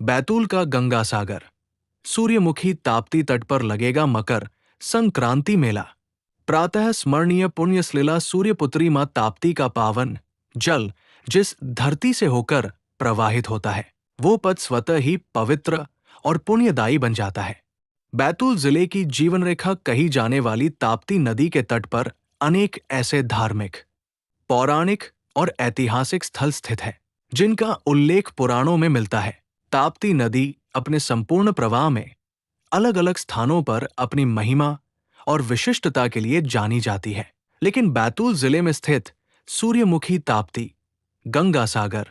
बैतूल का गंगा सागर, सूर्यमुखी ताप्ती तट पर लगेगा मकर संक्रांति मेला। प्रातः स्मरणीय पुण्यस्लीला सूर्यपुत्री मां ताप्ती का पावन जल जिस धरती से होकर प्रवाहित होता है, वो पद स्वतः ही पवित्र और पुण्यदायी बन जाता है। बैतूल जिले की जीवन रेखा कही जाने वाली ताप्ती नदी के तट पर अनेक ऐसे धार्मिक, पौराणिक और ऐतिहासिक स्थल स्थित हैं, जिनका उल्लेख पुराणों में मिलता है। ताप्ती नदी अपने संपूर्ण प्रवाह में अलग अलग स्थानों पर अपनी महिमा और विशिष्टता के लिए जानी जाती है, लेकिन बैतूल जिले में स्थित सूर्यमुखी ताप्ती गंगा सागर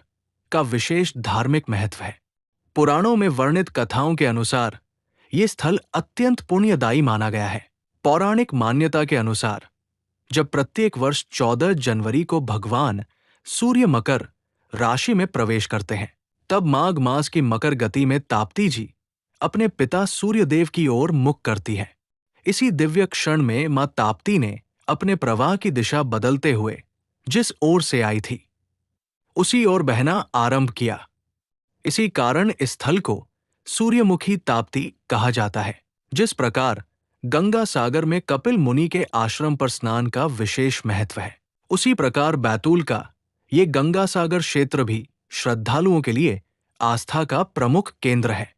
का विशेष धार्मिक महत्व है। पुराणों में वर्णित कथाओं के अनुसार ये स्थल अत्यंत पुण्यदायी माना गया है। पौराणिक मान्यता के अनुसार जब प्रत्येक वर्ष 14 जनवरी को भगवान सूर्य मकर राशि में प्रवेश करते हैं, तब माघ मास की मकर गति में ताप्ती जी अपने पिता सूर्यदेव की ओर मुख करती है। इसी दिव्य क्षण में मां ताप्ती ने अपने प्रवाह की दिशा बदलते हुए जिस ओर से आई थी, उसी ओर बहना आरंभ किया। इसी कारण इस स्थल को सूर्यमुखी ताप्ती कहा जाता है। जिस प्रकार गंगा सागर में कपिल मुनि के आश्रम पर स्नान का विशेष महत्व है, उसी प्रकार बैतूल का ये गंगा सागर क्षेत्र भी श्रद्धालुओं के लिए आस्था का प्रमुख केंद्र है।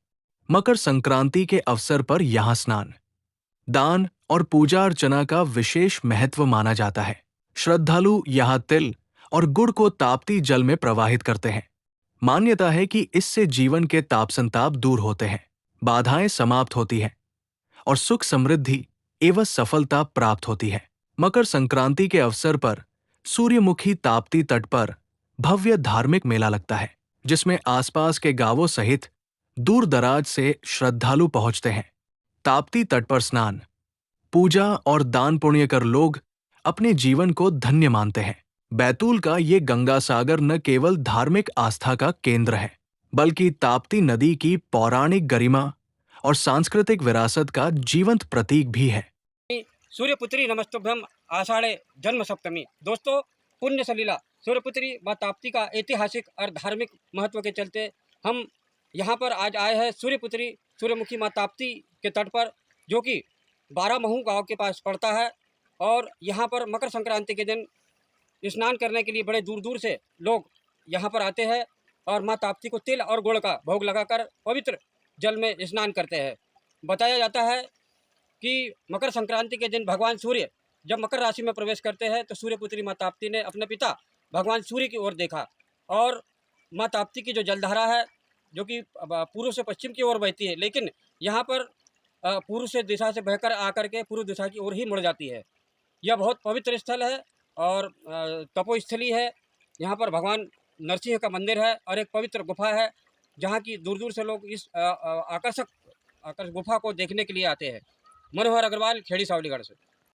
मकर संक्रांति के अवसर पर यहाँ स्नान, दान और पूजा अर्चना का विशेष महत्व माना जाता है। श्रद्धालु यहाँ तिल और गुड़ को ताप्ती जल में प्रवाहित करते हैं। मान्यता है कि इससे जीवन के ताप संताप दूर होते हैं, बाधाएं समाप्त होती हैं और सुख समृद्धि एवं सफलता प्राप्त होती है। मकर संक्रांति के अवसर पर सूर्यमुखी ताप्ती तट पर भव्य धार्मिक मेला लगता है, जिसमें आसपास के गांवों सहित दूर दराज से श्रद्धालु पहुंचते हैं। ताप्ती तट पर स्नान, पूजा और दान पुण्य कर लोग अपने जीवन को धन्य मानते हैं। बैतूल का ये गंगा सागर न केवल धार्मिक आस्था का केंद्र है, बल्कि ताप्ती नदी की पौराणिक गरिमा और सांस्कृतिक विरासत का जीवंत प्रतीक भी है। सूर्यपुत्री नमस्तुभ्यम आषाढ़े जन्म सप्तमी। दोस्तों, पुण्य सलीला सूर्यपुत्री मां ताप्ती का ऐतिहासिक और धार्मिक महत्व के चलते हम यहाँ पर आज आए हैं सूर्यपुत्री सूर्यमुखी मां ताप्ती के तट पर, जो कि 12 महू गांव के पास पड़ता है। और यहाँ पर मकर संक्रांति के दिन स्नान करने के लिए बड़े दूर दूर से लोग यहाँ पर आते हैं और माँ ताप्ती को तिल और गुड़ का भोग लगाकर पवित्र जल में स्नान करते हैं। बताया जाता है कि मकर संक्रांति के दिन भगवान सूर्य जब मकर राशि में प्रवेश करते हैं तो सूर्यपुत्री माँ ताप्ती ने अपने पिता भगवान सूर्य की ओर देखा, और माँ ताप्ती की जो जलधारा है, जो कि पूर्व से पश्चिम की ओर बहती है, लेकिन यहाँ पर पूर्व से दिशा से बहकर आकर के पूर्व दिशा की ओर ही मुड़ जाती है। यह बहुत पवित्र स्थल है और तपोस्थली है। यहाँ पर भगवान नरसिंह का मंदिर है और एक पवित्र गुफा है, जहाँ की दूर दूर से लोग इस आकर्षक गुफा को देखने के लिए आते हैं। मनोहर अग्रवाल, खेड़ी सावलीगढ़ से।